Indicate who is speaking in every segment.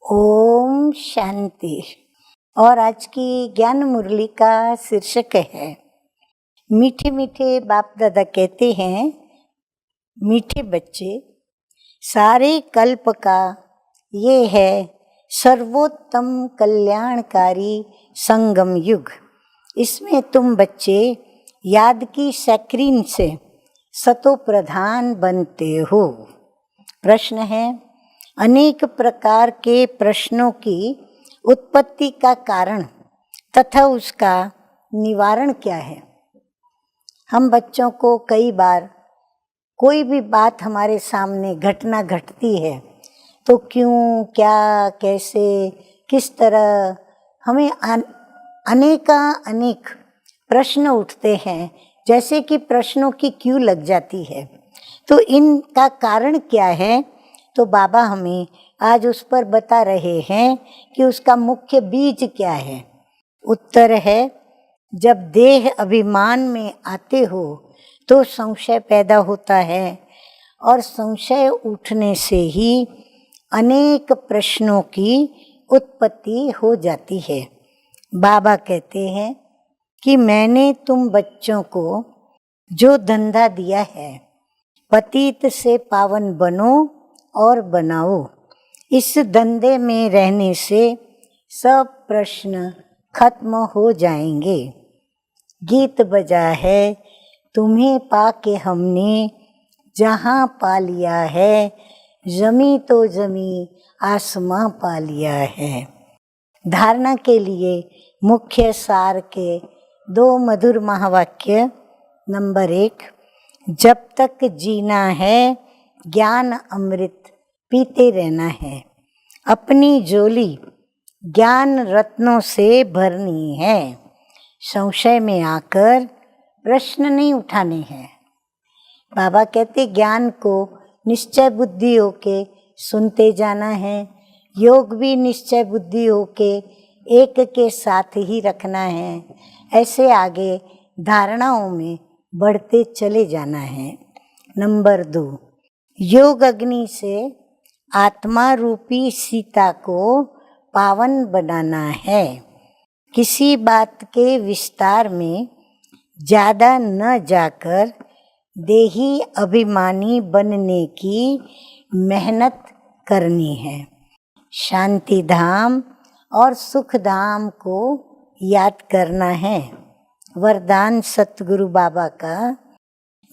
Speaker 1: ओम शांति। और आज की ज्ञान मुरली का शीर्षक है मीठे मीठे बाप दादा कहते हैं, मीठे बच्चे, सारे कल्प का ये है सर्वोत्तम कल्याणकारी संगम युग। इसमें तुम बच्चे याद की स्क्रीन से सतो प्रधान बनते हो। प्रश्न है, अनेक प्रकार के प्रश्नों की उत्पत्ति का कारण तथा उसका निवारण क्या है। हम बच्चों को कई बार कोई भी बात हमारे सामने घटना घटती है तो क्यों, क्या, कैसे, किस तरह, हमें अनेक प्रश्न उठते हैं, जैसे कि प्रश्नों की क्यू लग जाती है। तो इनका कारण क्या है, तो बाबा हमें आज उस पर बता रहे हैं कि उसका मुख्य बीज क्या है। उत्तर है, जब देह अभिमान में आते हो तो संशय पैदा होता है और संशय उठने से ही अनेक प्रश्नों की उत्पत्ति हो जाती है। बाबा कहते हैं कि मैंने तुम बच्चों को जो धंधा दिया है, पतित से पावन बनो और बनाओ, इस धंधे में रहने से सब प्रश्न खत्म हो जाएंगे। गीत बजा है, तुम्हें पाके हमने जहाँ पा लिया है, जमी तो जमी आसमां पा लिया है। धारणा के लिए मुख्य सार के दो मधुर महावाक्य। नंबर 1, जब तक जीना है ज्ञान अमृत पीते रहना है। अपनी झोली ज्ञान रत्नों से भरनी है। संशय में आकर प्रश्न नहीं उठाने हैं। बाबा कहते ज्ञान को निश्चय बुद्धि होके सुनते जाना है। योग भी निश्चय बुद्धि होके एक के साथ ही रखना है। ऐसे आगे धारणाओं में बढ़ते चले जाना है। नंबर 2, योग अग्नि से आत्मा रूपी सीता को पावन बनाना है। किसी बात के विस्तार में ज़्यादा न जाकर देही अभिमानी बनने की मेहनत करनी है। शांति धाम और सुख धाम को याद करना है। वरदान सतगुरु बाबा का,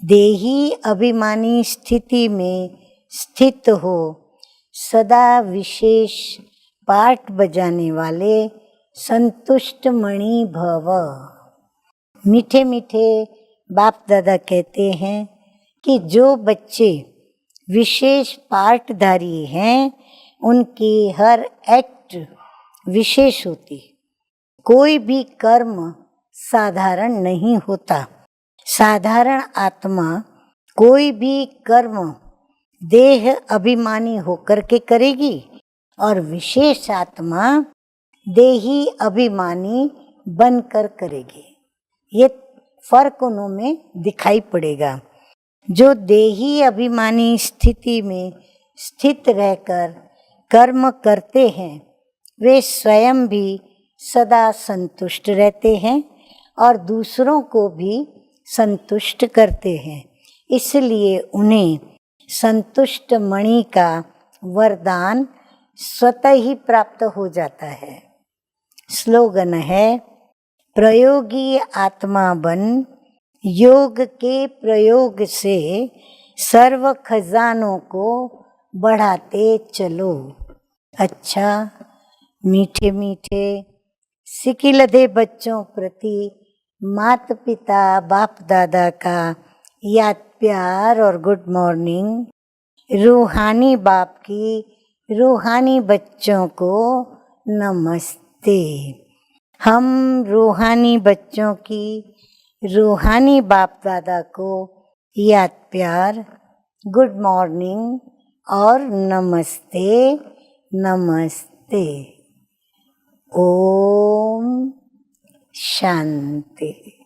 Speaker 1: देही अभिमानी स्थिति में स्थित हो, सदा विशेष पाठ बजाने वाले संतुष्ट मणि भव। मीठे मीठे बाप दादा कहते हैं कि जो बच्चे विशेष पाठधारी हैं, उनकी हर एक्ट विशेष होती। कोई भी कर्म साधारण नहीं होता। साधारण आत्मा कोई भी कर्म देह अभिमानी होकर के करेगी और विशेष आत्मा देही अभिमानी बनकर करेगी। ये फर्क उनमें दिखाई पड़ेगा। जो देही अभिमानी स्थिति में स्थित रहकर कर्म करते हैं, वे स्वयं भी सदा संतुष्ट रहते हैं और दूसरों को भी संतुष्ट करते हैं। इसलिए उन्हें संतुष्ट मणि का वरदान स्वतः ही प्राप्त हो जाता है। स्लोगन है, प्रयोगी आत्मा बन, योग के प्रयोग से सर्व खजानों को बढ़ाते चलो। अच्छा, मीठे मीठे सिकिलधे बच्चों प्रति माता पिता बाप दादा का याद प्यार और गुड मॉर्निंग। रूहानी बाप की रूहानी बच्चों को नमस्ते। हम रूहानी बच्चों की रूहानी बाप दादा को याद प्यार, गुड मॉर्निंग और नमस्ते नमस्ते। ओम शांति।